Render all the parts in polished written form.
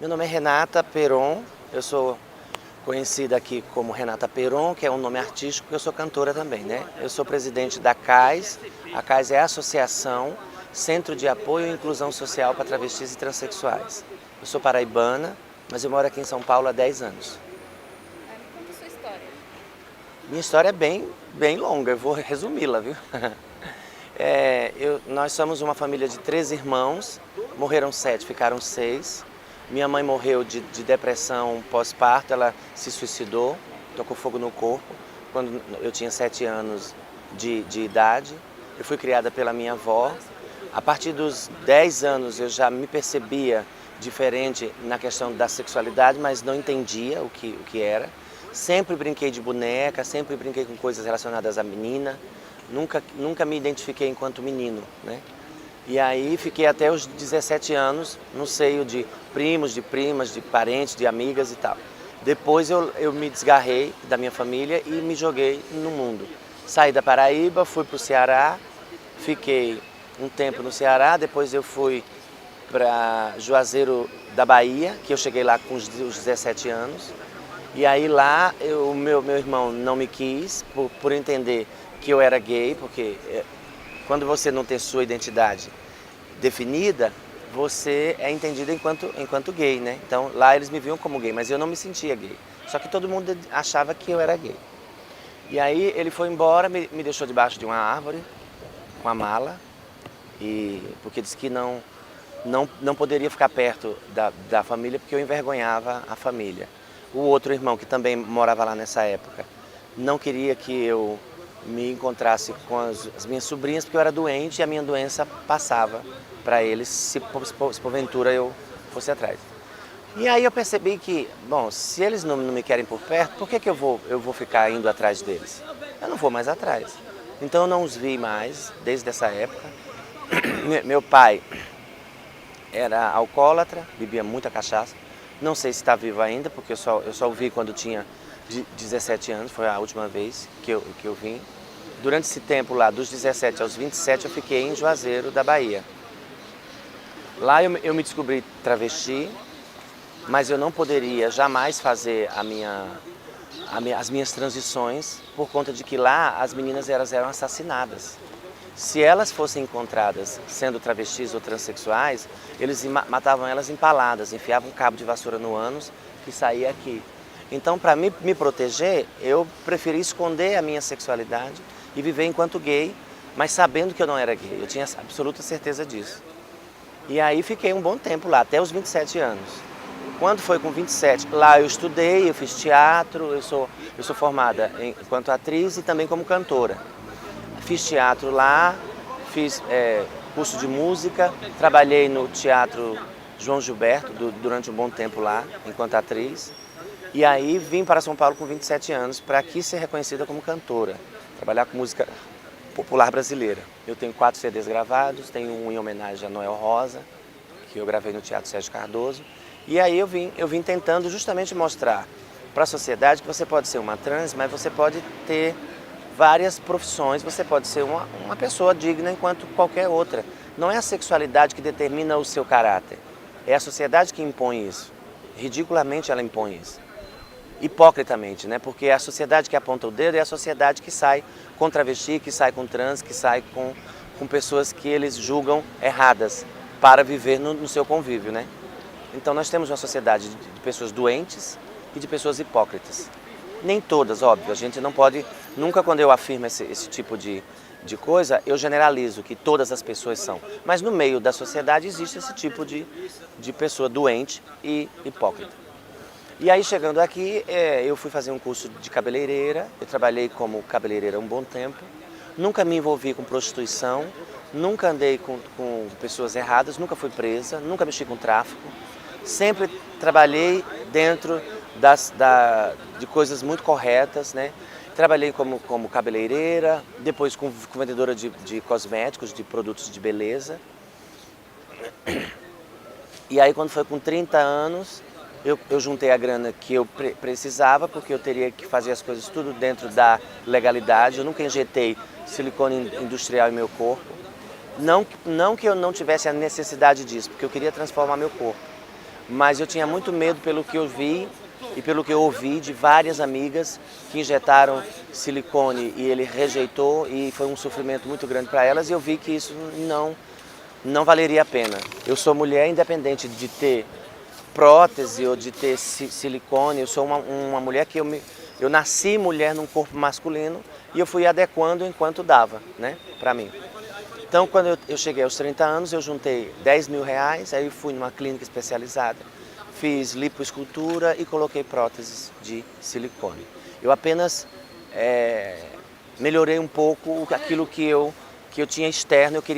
Meu nome é Renata Peron, eu sou conhecida aqui como Renata Peron, que é um nome artístico, eu sou cantora também, né? Eu sou presidente da CAIS, a CAIS é a Associação Centro de Apoio e Inclusão Social para Travestis e Transsexuais. Eu sou paraibana, mas eu moro aqui em São Paulo há 10 anos. Me conta a sua história. Minha história é bem longa, eu vou resumi-la, viu? Nós somos uma família de 3 irmãos, morreram 7, ficaram 6. Minha mãe morreu de depressão pós-parto, ela se suicidou, tocou fogo no corpo, quando eu tinha 7 anos de idade. Eu fui criada pela minha avó. A partir dos 10 anos eu já me percebia diferente na questão da sexualidade, mas não entendia o que era. Sempre brinquei de boneca, sempre brinquei com coisas relacionadas à menina. Nunca me identifiquei enquanto menino, né? E aí fiquei até os 17 anos no seio de primos, de primas, de parentes, de amigas e tal. Depois eu me desgarrei da minha família e me joguei no mundo. Saí da Paraíba, fui para o Ceará, fiquei um tempo no Ceará, depois eu fui para Juazeiro da Bahia, que eu cheguei lá com os 17 anos. E aí lá o meu irmão não me quis, por entender que eu era gay, porque quando você não tem sua identidade definida, você é entendido enquanto gay, né? Então lá eles me viam como gay, mas eu não me sentia gay. Só que todo mundo achava que eu era gay. E aí ele foi embora, me deixou debaixo de uma árvore, com a mala, porque disse que não poderia ficar perto da família porque eu envergonhava a família. O outro irmão, que também morava lá nessa época, não queria que eu me encontrasse com as minhas sobrinhas porque eu era doente e a minha doença passava para eles se porventura eu fosse atrás. E aí eu percebi que, bom, se eles não me querem por perto, por que eu vou ficar indo atrás deles? Eu não vou mais atrás. Então eu não os vi mais desde essa época. Meu pai era alcoólatra, bebia muita cachaça. Não sei se está vivo ainda, porque eu só o vi quando tinha 17 anos, foi a última vez que eu vim. Durante esse tempo lá, dos 17 aos 27, eu fiquei em Juazeiro da Bahia. Lá eu me descobri travesti, mas eu não poderia jamais fazer as minhas transições, por conta de que lá as meninas eram assassinadas. Se elas fossem encontradas sendo travestis ou transexuais, eles matavam elas empaladas, enfiavam um cabo de vassoura no ânus e saía aqui. Então, para me proteger, eu preferi esconder a minha sexualidade e viver enquanto gay, mas sabendo que eu não era gay. Eu tinha absoluta certeza disso. E aí fiquei um bom tempo lá, até os 27 anos. Quando foi com 27, lá eu estudei, eu fiz teatro, eu sou formada enquanto atriz e também como cantora. Fiz teatro lá, fiz curso de música, trabalhei no Teatro João Gilberto durante um bom tempo lá, enquanto atriz. E aí vim para São Paulo com 27 anos para aqui ser reconhecida como cantora, trabalhar com música popular brasileira. Eu tenho 4 CDs gravados, tenho um em homenagem a Noel Rosa, que eu gravei no Teatro Sérgio Cardoso. E aí eu vim tentando justamente mostrar para a sociedade que você pode ser uma trans, mas você pode ter várias profissões, você pode ser uma pessoa digna enquanto qualquer outra. Não é a sexualidade que determina o seu caráter, é a sociedade que impõe isso. Ridiculamente ela impõe isso. Hipocritamente, né? Porque é a sociedade que aponta o dedo, é a sociedade que sai com travesti, que sai com trans, que sai com pessoas que eles julgam erradas para viver no seu convívio, né? Então nós temos uma sociedade de pessoas doentes e de pessoas hipócritas. Nem todas, óbvio, a gente não pode, nunca quando eu afirmo esse tipo de coisa, eu generalizo que todas as pessoas são. Mas no meio da sociedade existe esse tipo de pessoa doente e hipócrita. E aí chegando aqui, eu fui fazer um curso de cabeleireira, eu trabalhei como cabeleireira um bom tempo, nunca me envolvi com prostituição, nunca andei com pessoas erradas, nunca fui presa, nunca mexi com tráfico, sempre trabalhei dentro de coisas muito corretas, né? Trabalhei como cabeleireira, depois com vendedora de cosméticos, de produtos de beleza. E aí quando foi com 30 anos, eu juntei a grana que eu precisava, porque eu teria que fazer as coisas tudo dentro da legalidade. Eu nunca injetei silicone industrial em meu corpo. Não que eu não tivesse a necessidade disso, porque eu queria transformar meu corpo. mas eu tinha muito medo pelo que eu vi e pelo que eu ouvi de várias amigas que injetaram silicone e ele rejeitou e foi um sofrimento muito grande para elas e eu vi que isso não valeria a pena. Eu sou mulher independente de ter prótese ou de ter silicone, eu sou uma mulher que eu nasci mulher num corpo masculino e eu fui adequando enquanto dava, né, para mim. Então, quando eu cheguei aos 30 anos, eu juntei 10 mil reais, aí fui numa clínica especializada, fiz lipoescultura e coloquei próteses de silicone. Eu apenas melhorei um pouco aquilo que eu tinha externo, que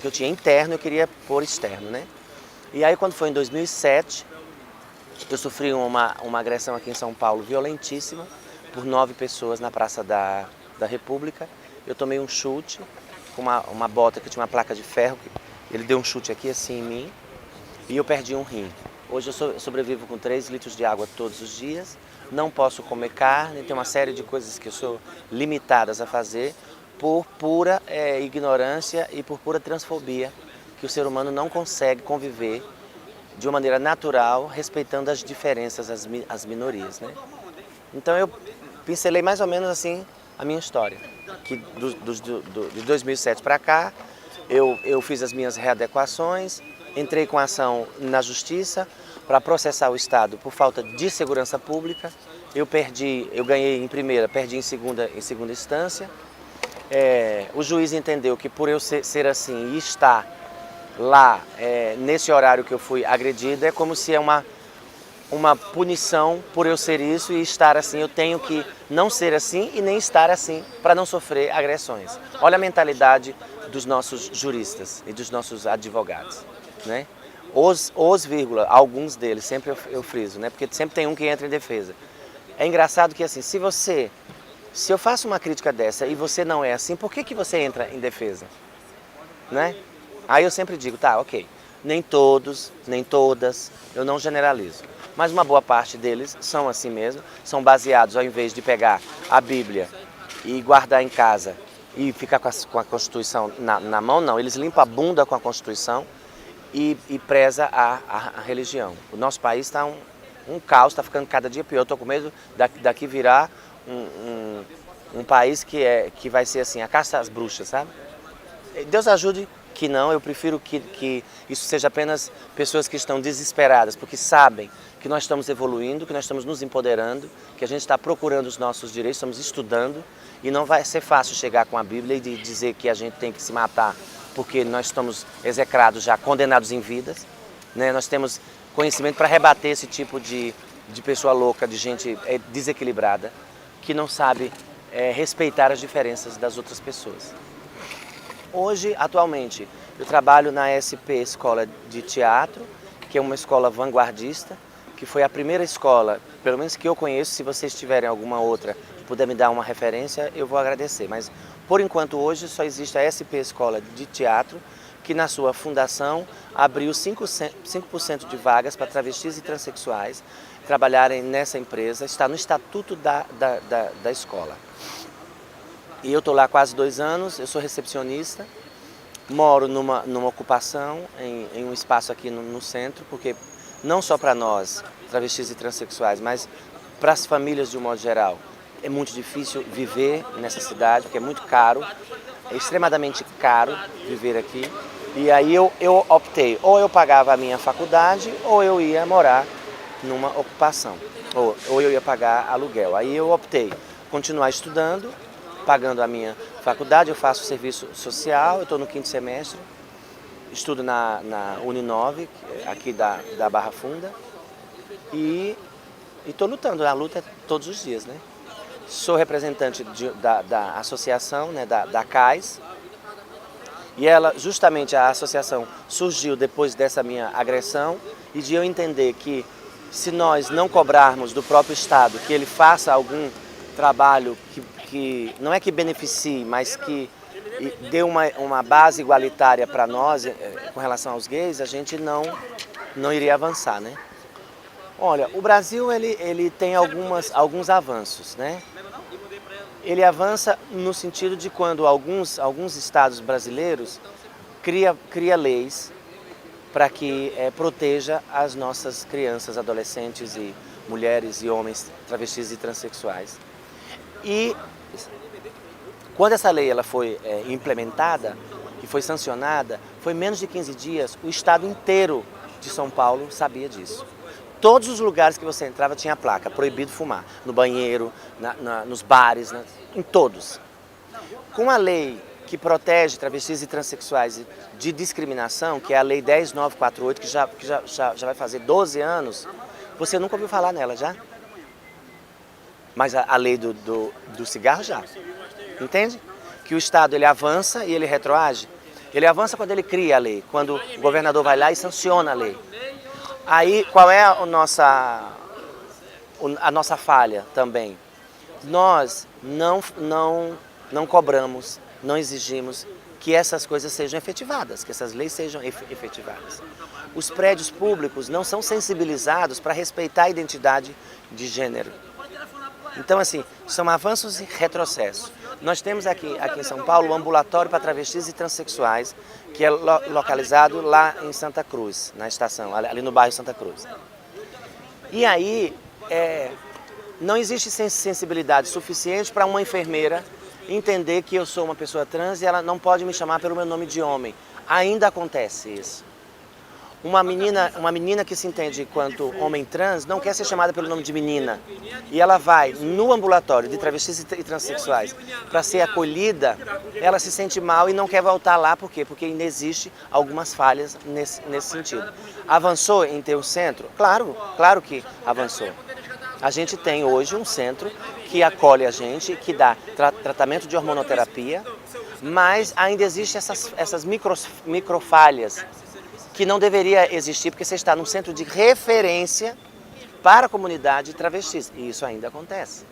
eu tinha interno, eu queria pôr externo, né? E aí, quando foi em 2007, eu sofri uma agressão aqui em São Paulo violentíssima por 9 pessoas na Praça da República. Eu tomei um chute com uma bota que tinha uma placa de ferro, ele deu um chute aqui assim em mim e eu perdi um rim. Hoje eu sobrevivo com 3 litros de água todos os dias, não posso comer carne, tem uma série de coisas que eu sou limitadas a fazer por pura ignorância e por pura transfobia, que o ser humano não consegue conviver de uma maneira natural, respeitando as diferenças, as minorias, né? Então eu pincelei mais ou menos assim a minha história, que de 2007 para cá eu fiz as minhas readequações, entrei com ação na justiça para processar o Estado por falta de segurança pública. Eu ganhei em primeira, perdi em segunda instância. O juiz entendeu que por eu ser assim e estar lá nesse horário que eu fui agredida, é como se é uma punição por eu ser isso e estar assim. Eu tenho que não ser assim e nem estar assim para não sofrer agressões. Olha a mentalidade dos nossos juristas e dos nossos advogados, né? Alguns deles, sempre eu friso, né? Porque sempre tem um que entra em defesa. É engraçado que assim, se eu faço uma crítica dessa e você não é assim, por que você entra em defesa? Né? Aí eu sempre digo, tá, ok, nem todos, nem todas, eu não generalizo, mas uma boa parte deles são assim mesmo, são baseados, ao invés de pegar a Bíblia e guardar em casa e ficar com a Constituição na mão, não, eles limpam a bunda com a Constituição e preza a religião. O nosso país está um caos, está ficando cada dia pior, eu estou com medo daqui virar um país que vai ser assim, a caça às bruxas, sabe? Deus ajude que não, eu prefiro que isso seja apenas pessoas que estão desesperadas, porque sabem que nós estamos evoluindo, que nós estamos nos empoderando, que a gente está procurando os nossos direitos, estamos estudando, e não vai ser fácil chegar com a Bíblia e dizer que a gente tem que se matar porque nós estamos execrados já, condenados em vidas, né? Nós temos conhecimento para rebater esse tipo de pessoa louca, de gente desequilibrada, que não sabe respeitar as diferenças das outras pessoas. Hoje, atualmente, eu trabalho na SP Escola de Teatro, que é uma escola vanguardista, que foi a primeira escola, pelo menos que eu conheço. Se vocês tiverem alguma outra que puder me dar uma referência, eu vou agradecer. Mas, por enquanto, hoje só existe a SP Escola de Teatro, que na sua fundação abriu 5% de vagas para travestis e transexuais trabalharem nessa empresa. Está no estatuto da escola. E eu estou lá há quase 2 anos, eu sou recepcionista, moro numa ocupação, em um espaço aqui no centro, porque não só para nós, travestis e transexuais, mas para as famílias de um modo geral, é muito difícil viver nessa cidade, porque é muito caro, é extremadamente caro viver aqui. E aí eu optei, ou eu pagava a minha faculdade, ou eu ia morar numa ocupação, ou eu ia pagar aluguel. Aí eu optei continuar estudando, pagando a minha faculdade. Eu faço serviço social, eu estou no 5º semestre, estudo na Uninove, aqui da Barra Funda, e estou lutando, a luta é todos os dias, né? Sou representante da associação, né, da CAIS, e justamente a associação surgiu depois dessa minha agressão e de eu entender que se nós não cobrarmos do próprio Estado que ele faça algum trabalho que não é que beneficie, mas que dê uma base igualitária para nós com relação aos gays, a gente não iria avançar, né? Olha, o Brasil ele tem alguns avanços, né? Ele avança no sentido de quando alguns estados brasileiros cria leis para que proteja as nossas crianças, adolescentes e mulheres e homens travestis e transexuais. E quando essa lei ela foi implementada e foi sancionada, foi menos de 15 dias, o estado inteiro de São Paulo sabia disso. Todos os lugares que você entrava tinha placa, proibido fumar, no banheiro, nos bares, em todos. Com a lei que protege travestis e transexuais de discriminação, que é a Lei 10.948, que já vai fazer 12 anos, você nunca ouviu falar nela já? Mas a lei do cigarro já. Entende? Que o Estado ele avança e ele retroage. Ele avança quando ele cria a lei, quando o governador vai lá e sanciona a lei. Aí, qual é a nossa falha também? Nós não cobramos, não exigimos que essas coisas sejam efetivadas, que essas leis sejam efetivadas. Os prédios públicos não são sensibilizados para respeitar a identidade de gênero. Então, assim, são avanços e retrocessos. Nós temos aqui em São Paulo o ambulatório para travestis e transexuais, que é localizado lá em Santa Cruz, na estação, ali no bairro Santa Cruz. E aí, não existe sensibilidade suficiente para uma enfermeira entender que eu sou uma pessoa trans e ela não pode me chamar pelo meu nome de homem. Ainda acontece isso. Uma menina que se entende enquanto homem trans não quer ser chamada pelo nome de menina. E ela vai no ambulatório de travestis e transexuais para ser acolhida, ela se sente mal e não quer voltar lá. Por quê? Porque ainda existe algumas falhas nesse sentido. Avançou em ter um centro? Claro que avançou. A gente tem hoje um centro que acolhe a gente, que dá tratamento de hormonoterapia, mas ainda existem essas microfalhas que não deveria existir, porque você está num centro de referência para a comunidade travestis. E isso ainda acontece.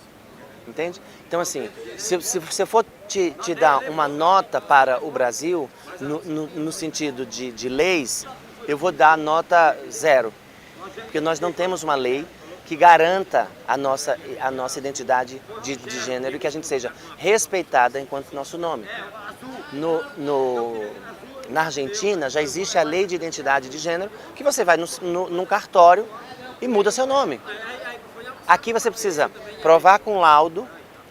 Entende? Então, assim, se você for te dar uma nota para o Brasil, no sentido de leis, eu vou dar nota 0. Porque nós não temos uma lei que garanta a nossa identidade de gênero e que a gente seja respeitada enquanto nosso nome. Na Argentina já existe a lei de identidade de gênero, que você vai num cartório e muda seu nome. Aqui você precisa provar com laudo,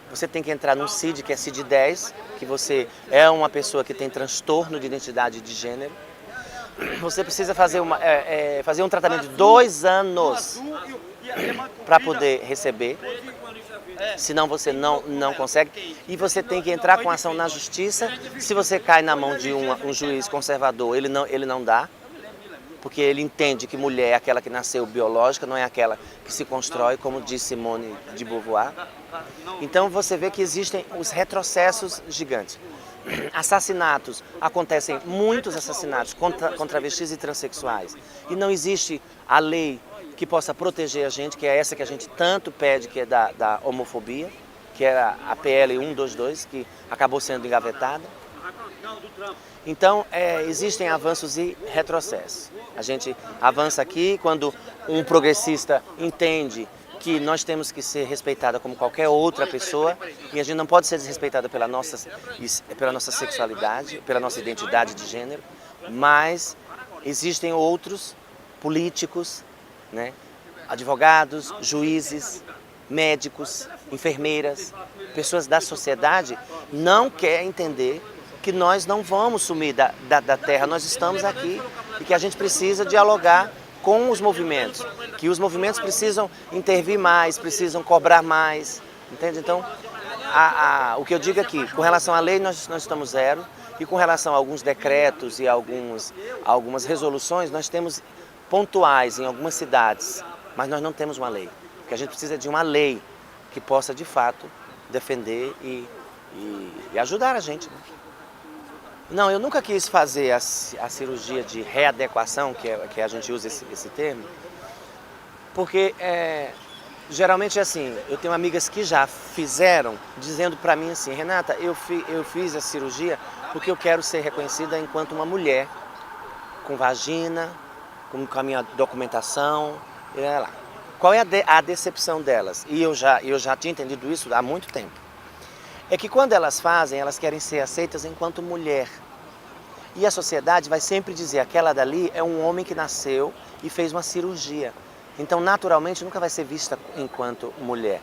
você tem que entrar num CID, que é CID-10, que você é uma pessoa que tem transtorno de identidade de gênero. Você precisa fazer um tratamento de 2 anos para poder receber. Senão você não consegue, e você tem que entrar com ação na justiça. Se você cai na mão de um juiz conservador, ele não dá, porque ele entende que mulher é aquela que nasceu biológica, não é aquela que se constrói, como diz Simone de Beauvoir. Então você vê que existem os retrocessos gigantes. Assassinatos, acontecem muitos assassinatos contra travestis e transexuais, e não existe a lei que possa proteger a gente, que é essa que a gente tanto pede, que é da homofobia, que era a PL 122, que acabou sendo engavetada. Então, existem avanços e retrocessos. A gente avança aqui quando um progressista entende que nós temos que ser respeitada como qualquer outra pessoa, e a gente não pode ser desrespeitada pela nossa sexualidade, pela nossa identidade de gênero, mas existem outros políticos, né? Advogados, juízes, médicos, enfermeiras, pessoas da sociedade não querem entender que nós não vamos sumir da terra, nós estamos aqui e que a gente precisa dialogar com os movimentos, que os movimentos precisam intervir mais, precisam cobrar mais, entende? Então, o que eu digo aqui, com relação à lei nós estamos 0, e com relação a alguns decretos e algumas resoluções, nós temos pontuais em algumas cidades, mas nós não temos uma lei. Porque a gente precisa de uma lei que possa, de fato, defender e ajudar a gente. Não, eu nunca quis fazer a cirurgia de readequação, que a gente usa esse termo, porque geralmente é assim, eu tenho amigas que já fizeram, dizendo para mim assim, Renata, eu fiz a cirurgia porque eu quero ser reconhecida enquanto uma mulher, com vagina, com a minha documentação, lá. Qual é a decepção delas? E eu já tinha entendido isso há muito tempo. É que quando elas fazem, elas querem ser aceitas enquanto mulher. E a sociedade vai sempre dizer, aquela dali é um homem que nasceu e fez uma cirurgia. Então, naturalmente, nunca vai ser vista enquanto mulher.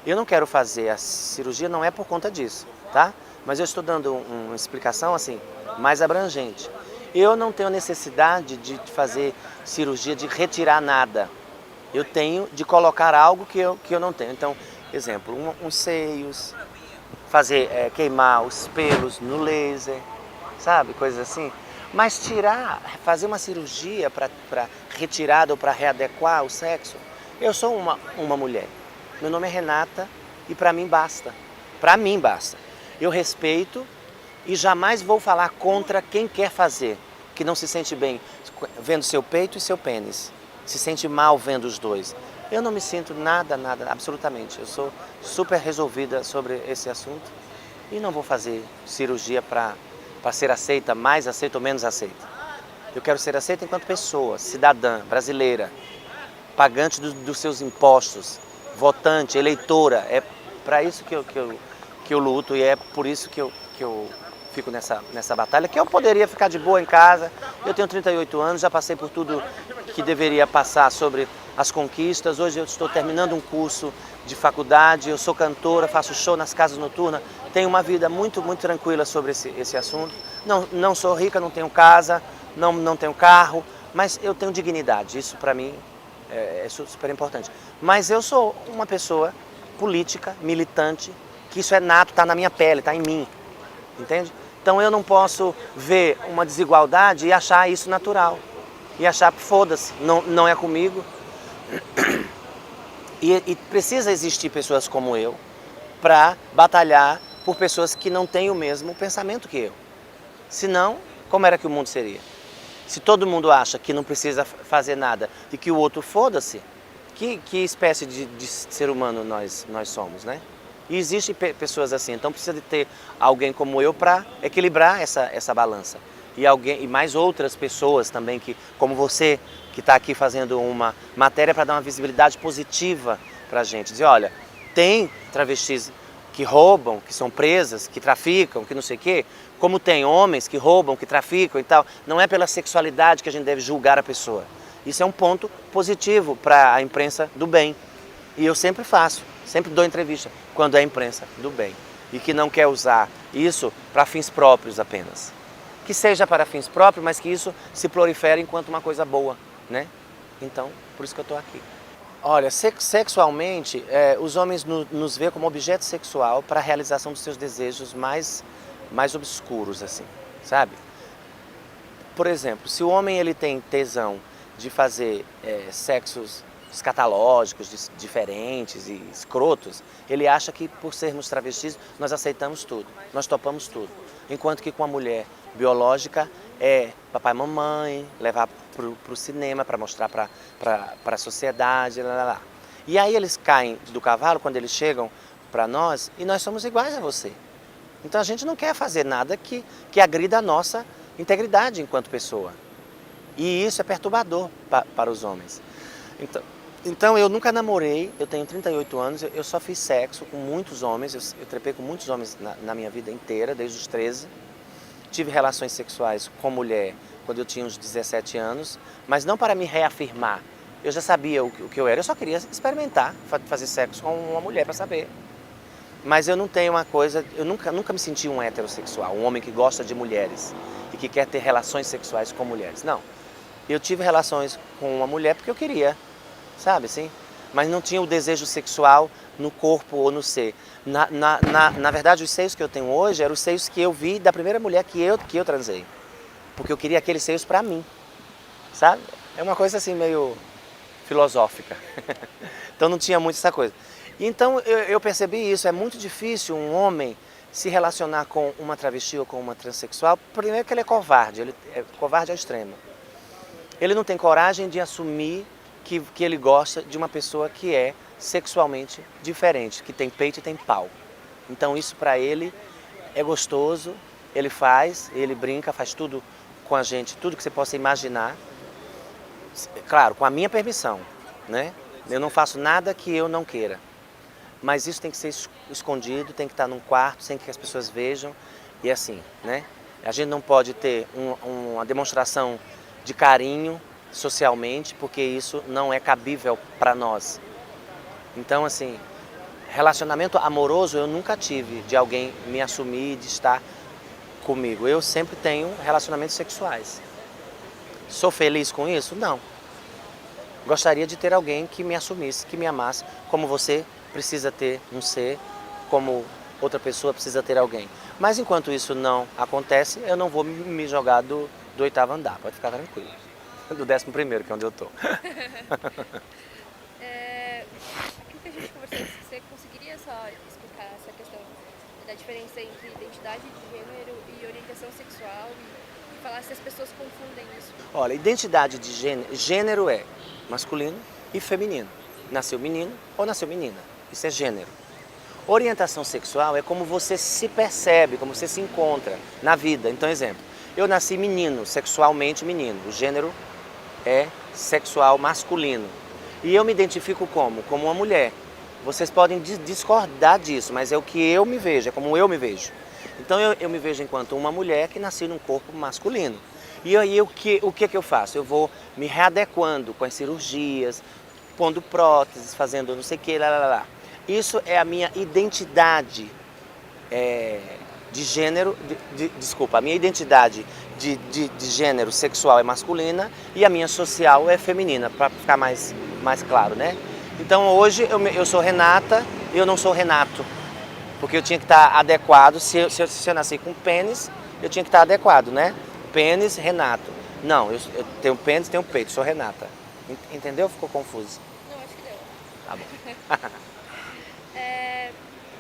Eu não quero fazer a cirurgia, não é por conta disso, tá? Mas eu estou dando uma explicação, assim, mais abrangente. Eu não tenho necessidade de fazer cirurgia, de retirar nada. Eu tenho de colocar algo que eu não tenho. Então, exemplo, uns seios, fazer, queimar os pelos no laser, sabe? Coisas assim. Mas fazer uma cirurgia para retirada ou para readequar o sexo, eu sou uma mulher. Meu nome é Renata e para mim basta. Para mim basta. Eu respeito e jamais vou falar contra quem quer fazer, que não se sente bem vendo seu peito e seu pênis. Se sente mal vendo os dois. Eu não me sinto nada, absolutamente. Eu sou super resolvida sobre esse assunto e não vou fazer cirurgia para ser aceita, mais aceita ou menos aceita. Eu quero ser aceita enquanto pessoa, cidadã, brasileira, pagante dos seus impostos, votante, eleitora. É para isso que eu luto e é por isso que eu fico nessa batalha, que eu poderia ficar de boa em casa. Eu tenho 38 anos, já passei por tudo que deveria passar sobre as conquistas. Hoje eu estou terminando um curso de faculdade, eu sou cantora, faço show nas casas noturnas, tenho uma vida muito tranquila sobre esse assunto. Não sou rica, não tenho casa, não tenho carro, mas eu tenho dignidade, isso para mim é super importante. Mas eu sou uma pessoa política, militante, que isso é nato, está na minha pele, está em mim, entende? Então eu não posso ver uma desigualdade e achar isso natural. E achar, foda-se, não é comigo. E precisa existir pessoas como eu para batalhar por pessoas que não têm o mesmo pensamento que eu. Senão, como era que o mundo seria? Se todo mundo acha que não precisa fazer nada e que o outro foda-se, que espécie de ser humano nós somos, né? E existem pessoas assim, então precisa de ter alguém como eu para equilibrar essa balança. E mais outras pessoas também, como você, que está aqui fazendo uma matéria para dar uma visibilidade positiva para a gente. Dizer, olha, tem travestis que roubam, que são presas, que traficam, que não sei o quê, como tem homens que roubam, que traficam e tal. Não é pela sexualidade que a gente deve julgar a pessoa. Isso é um ponto positivo para a imprensa do bem. E eu sempre faço, sempre dou entrevista, quando é a imprensa do bem. E que não quer usar isso para fins próprios apenas. Que seja para fins próprios, mas que isso se prolifere enquanto uma coisa boa, né? Então, por isso que eu estou aqui. Olha, sexualmente, os homens nos veem como objeto sexual para a realização dos seus desejos mais obscuros, assim, sabe? Por exemplo, se o homem ele tem tesão de fazer sexos escatológicos, diferentes e escrotos, ele acha que por sermos travestis nós aceitamos tudo, nós topamos tudo. Enquanto que com a mulher biológica é papai e mamãe, levar para o cinema para mostrar para a sociedade, lá. E aí eles caem do cavalo quando eles chegam para nós e nós somos iguais a você. Então a gente não quer fazer nada que agrida a nossa integridade enquanto pessoa. E isso é perturbador para os homens. Então eu nunca namorei, eu tenho 38 anos, eu só fiz sexo com muitos homens, eu trepei com muitos homens na minha vida inteira, desde os 13. Tive relações sexuais com mulher quando eu tinha uns 17 anos, mas não para me reafirmar. Eu já sabia o que eu era, eu só queria experimentar, fazer sexo com uma mulher para saber. Mas eu não tenho uma coisa, eu nunca me senti um heterossexual, um homem que gosta de mulheres e que quer ter relações sexuais com mulheres. Não, eu tive relações com uma mulher porque eu queria, sabe assim? Mas não tinha o desejo sexual no corpo ou no ser. Na verdade, os seios que eu tenho hoje eram os seios que eu vi da primeira mulher que eu transei. Porque eu queria aqueles seios pra mim, sabe? É uma coisa assim meio filosófica. Então não tinha muito essa coisa. Então eu percebi isso, é muito difícil um homem se relacionar com uma travesti ou com uma transexual. Primeiro que ele é covarde, ele é covarde ao extremo. Ele não tem coragem de assumir que ele gosta de uma pessoa que é sexualmente diferente, que tem peito e tem pau. Então isso para ele é gostoso, ele brinca, faz tudo com a gente, tudo que você possa imaginar. Claro, com a minha permissão, né? Eu não faço nada que eu não queira. Mas isso tem que ser escondido, tem que estar num quarto, sem que as pessoas vejam. E assim, né? A gente não pode ter uma demonstração de carinho socialmente, porque isso não é cabível para nós. Então, assim, relacionamento amoroso eu nunca tive, de alguém me assumir, de estar comigo. Eu sempre tenho relacionamentos sexuais. Sou feliz com isso? Não. Gostaria de ter alguém que me assumisse, que me amasse, como você precisa ter um ser, como outra pessoa precisa ter alguém. Mas enquanto isso não acontece, eu não vou me jogar do 8º andar, pode ficar tranquilo. Do 11º, que é onde eu estou. Aquilo que a gente conversou, você conseguiria só explicar essa questão da diferença entre identidade de gênero e orientação sexual e falar se as pessoas confundem isso? Olha, identidade de gênero é masculino e feminino. Nasceu menino ou nasceu menina. Isso é gênero. Orientação sexual é como você se percebe, como você se encontra na vida. Então, exemplo, eu nasci menino, sexualmente menino. O gênero é sexual masculino. E eu me identifico como? Como uma mulher. Vocês podem discordar disso, mas é o que eu me vejo, é como eu me vejo. Então eu me vejo enquanto uma mulher que nasceu num corpo masculino. E aí o que eu faço? Eu vou me readequando com as cirurgias, pondo próteses, fazendo não sei o que, lá. Isso é a minha identidade de gênero, desculpa, a minha identidade de gênero sexual é masculina e a minha social é feminina, para ficar mais claro, né? Então hoje eu sou Renata e eu não sou Renato, porque eu tinha que estar adequado, se eu nasci com pênis, eu tinha que estar adequado, né? Pênis, Renato. Não, eu tenho pênis, tenho peito, sou Renata. Entendeu? Ficou confuso. Não, acho que deu. Tá bom.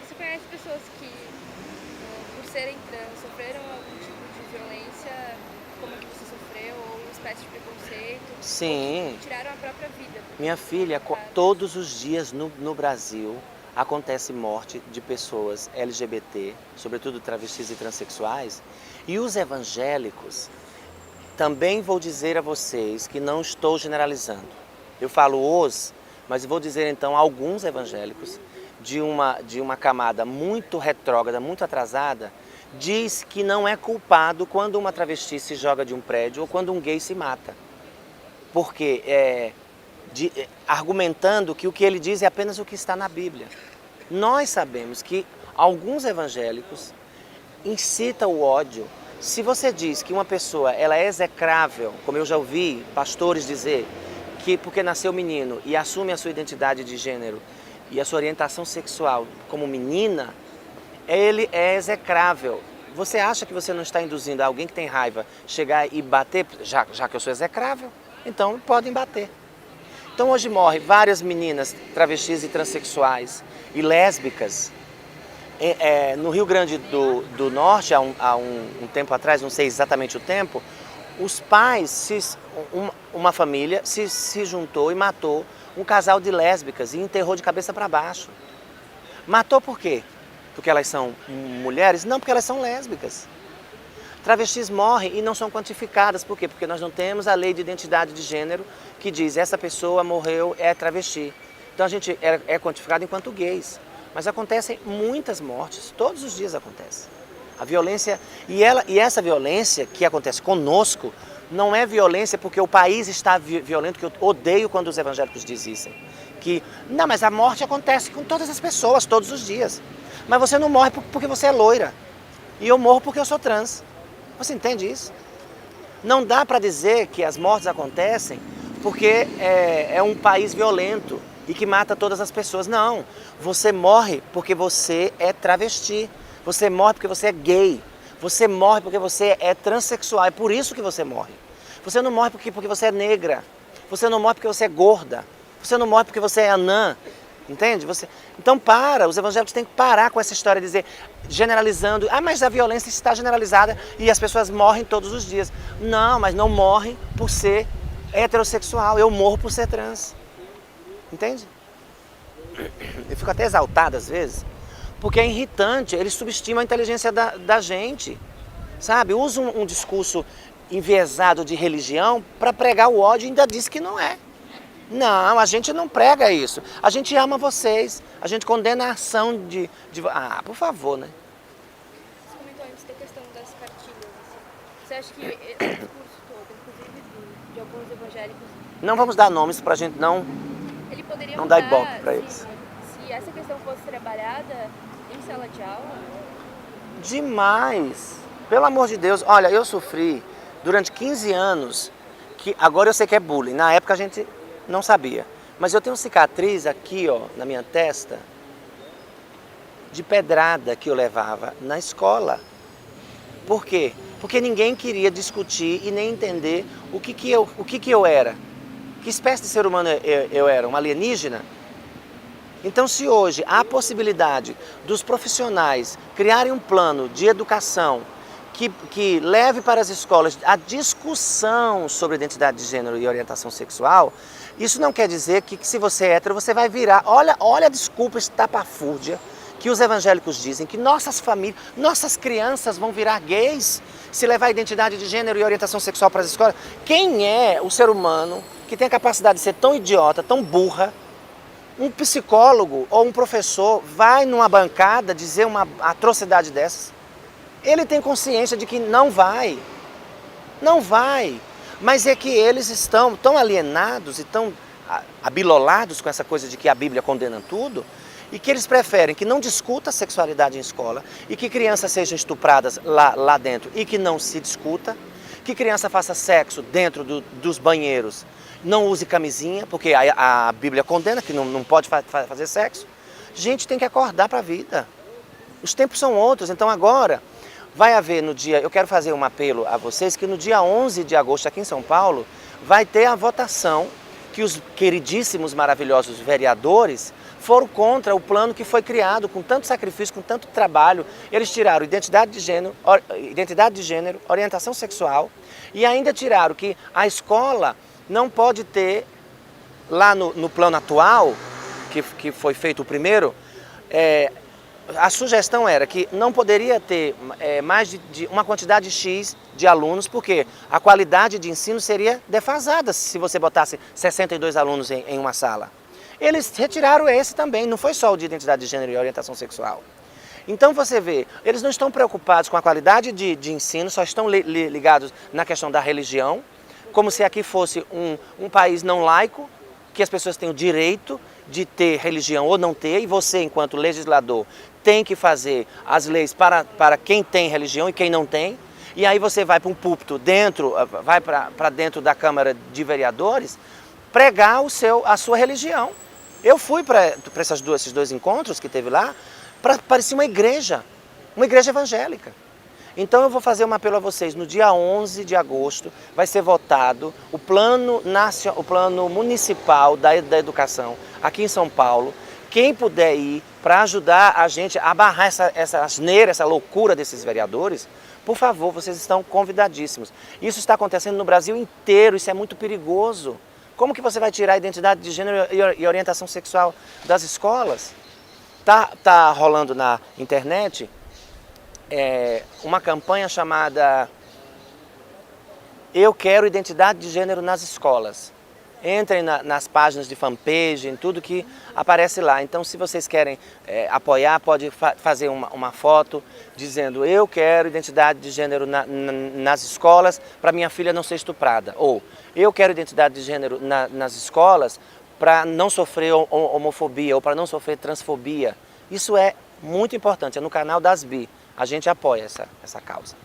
Você conhece pessoas que, por serem trans, sofreram algum tipo de violência, como a que você sofreu, ou uma espécie de preconceito? Sim. Ou que tiraram a própria vida? Minha filha, todos os dias no Brasil acontece morte de pessoas LGBT, sobretudo travestis e transexuais, e os evangélicos, também vou dizer a vocês que não estou generalizando. Eu falo mas vou dizer então alguns evangélicos de uma camada muito retrógrada, muito atrasada, diz que não é culpado quando uma travesti se joga de um prédio ou quando um gay se mata. Porque argumentando que o que ele diz é apenas o que está na Bíblia. Nós sabemos que alguns evangélicos incitam o ódio. Se você diz que uma pessoa ela é execrável, como eu já ouvi pastores dizer, que porque nasceu menino e assume a sua identidade de gênero e a sua orientação sexual como menina, ele é execrável. Você acha que você não está induzindo alguém que tem raiva chegar e bater, já que eu sou execrável? Então podem bater. Então hoje morrem várias meninas travestis e transexuais e lésbicas. No Rio Grande do Norte, há um tempo atrás, não sei exatamente o tempo, os pais, uma família se juntou e matou um casal de lésbicas e enterrou de cabeça para baixo. Matou por quê? Porque elas são mulheres? Não, porque elas são lésbicas. Travestis morrem e não são quantificadas. Por quê? Porque nós não temos a lei de identidade de gênero que diz essa pessoa morreu, é travesti. Então a gente é quantificado enquanto gays. Mas acontecem muitas mortes, todos os dias acontece. A violência, e essa violência que acontece conosco, não é violência porque o país está violento, que eu odeio quando os evangélicos dizem isso. Que, não, mas a morte acontece com todas as pessoas, todos os dias. Mas você não morre porque você é loira. E eu morro porque eu sou trans. Você entende isso? Não dá para dizer que as mortes acontecem porque é um país violento e que mata todas as pessoas. Não, você morre porque você é travesti, você morre porque você é gay, você morre porque você é transexual, é por isso que você morre. Você não morre porque você é negra, você não morre porque você é gorda, você não morre porque você é anã, entende? Então os evangélicos têm que parar com essa história de dizer, generalizando, mas a violência está generalizada e as pessoas morrem todos os dias. Não, mas não morrem por ser heterossexual, eu morro por ser trans. Entende? Eu fico até exaltado às vezes, porque é irritante, eles subestimam a inteligência da gente, sabe? Usam um discurso enviesado de religião para pregar o ódio e ainda diz que não é. Não, a gente não prega isso. A gente ama vocês, a gente condena a ação de... por favor, né? Você comentou antes da questão das cartilhas, assim. Você acha que esse discurso todo, inclusive de alguns evangélicos, Não vamos dar nomes pra gente ele poderia não dar mudar ibope pra eles. se essa questão fosse trabalhada em sala de aula? Demais! Pelo amor de Deus, olha, eu sofri durante 15 anos, que agora eu sei que é bullying, na época a gente não sabia. Mas eu tenho cicatriz aqui, ó, na minha testa, de pedrada que eu levava na escola. Por quê? Porque ninguém queria discutir e nem entender o que eu era. Que espécie de ser humano eu era? Um alienígena? Então, se hoje há a possibilidade dos profissionais criarem um plano de educação que leve para as escolas a discussão sobre identidade de gênero e orientação sexual, isso não quer dizer que se você é hétero, você vai virar. Olha a desculpa estapafúrdia que os evangélicos dizem, que nossas famílias, nossas crianças vão virar gays se levar a identidade de gênero e orientação sexual para as escolas. Quem é o ser humano que tem a capacidade de ser tão idiota, tão burra? Um psicólogo ou um professor vai numa bancada dizer uma atrocidade dessas? Ele tem consciência de que não vai. Não vai. Mas é que eles estão tão alienados e tão abilolados com essa coisa de que a Bíblia condena tudo, e que eles preferem que não discuta a sexualidade em escola e que crianças sejam estupradas lá dentro e que não se discuta, que criança faça sexo dentro dos banheiros, não use camisinha, porque a Bíblia condena que não pode fazer sexo. Gente, tem que acordar para a vida. Os tempos são outros, então agora vai haver no dia, eu quero fazer um apelo a vocês, que no dia 11 de agosto aqui em São Paulo vai ter a votação que os queridíssimos, maravilhosos vereadores foram contra o plano que foi criado com tanto sacrifício, com tanto trabalho. Eles tiraram identidade de gênero, orientação sexual e ainda tiraram que a escola não pode ter, lá no plano atual, que foi feito o primeiro, a sugestão era que não poderia ter mais de uma quantidade X de alunos, porque a qualidade de ensino seria defasada se você botasse 62 alunos em uma sala. Eles retiraram esse também, não foi só o de identidade de gênero e orientação sexual. Então você vê, eles não estão preocupados com a qualidade de ensino, só estão ligados na questão da religião, como se aqui fosse um país não laico, que as pessoas têm o direito de ter religião ou não ter, e você, enquanto legislador, tem que fazer as leis para quem tem religião e quem não tem. E aí você vai para um púlpito vai para dentro da Câmara de Vereadores pregar a sua religião. Eu fui para esses dois encontros que teve lá, parecia uma igreja evangélica. Então eu vou fazer um apelo a vocês, no dia 11 de agosto vai ser votado o plano municipal da educação aqui em São Paulo. Quem puder ir para ajudar a gente a barrar essa asneira, essa loucura desses vereadores, por favor, vocês estão convidadíssimos. Isso está acontecendo no Brasil inteiro, isso é muito perigoso. Como que você vai tirar a identidade de gênero e orientação sexual das escolas? Tá rolando na internet uma campanha chamada Eu Quero Identidade de Gênero nas Escolas. Entrem nas páginas de fanpage, em tudo que aparece lá. Então, se vocês querem apoiar, pode fazer uma foto dizendo eu quero identidade de gênero nas escolas para minha filha não ser estuprada. Ou eu quero identidade de gênero nas escolas para não sofrer homofobia ou para não sofrer transfobia. Isso é muito importante, é no canal das Bi. A gente apoia essa causa.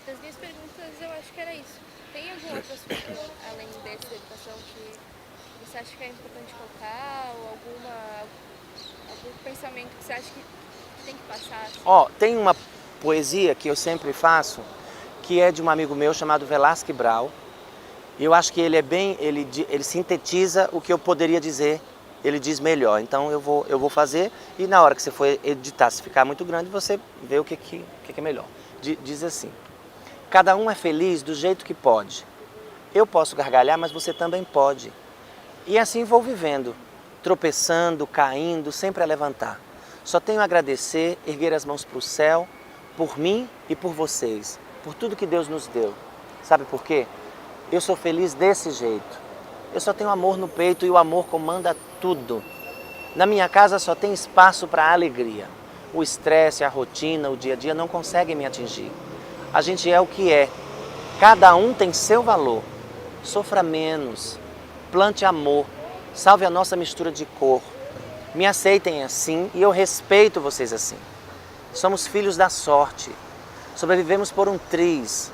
Das minhas perguntas, eu acho que era isso. Tem algum outro assunto, além dessa educação, que você acha que é importante colocar? Ou algum pensamento que você acha que tem que passar? Assim? Tem uma poesia que eu sempre faço, que é de um amigo meu chamado Velasque Brau. E eu acho que ele sintetiza o que eu poderia dizer, ele diz melhor. Então eu vou fazer e na hora que você for editar, se ficar muito grande, você vê o que é melhor. Diz assim: cada um é feliz do jeito que pode. Eu posso gargalhar, mas você também pode. E assim vou vivendo, tropeçando, caindo, sempre a levantar. Só tenho a agradecer, erguer as mãos para o céu, por mim e por vocês, por tudo que Deus nos deu. Sabe por quê? Eu sou feliz desse jeito. Eu só tenho amor no peito e o amor comanda tudo. Na minha casa só tem espaço para a alegria. O estresse, a rotina, o dia a dia não conseguem me atingir. A gente é o que é Cada um tem seu valor. Sofra menos, plante amor, salve a nossa mistura de cor. Me aceitem assim e eu respeito vocês assim. Somos filhos da sorte, sobrevivemos por um triz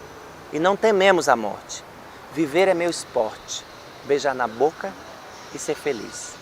e não tememos a morte. Viver é meu esporte, beijar na boca e ser feliz.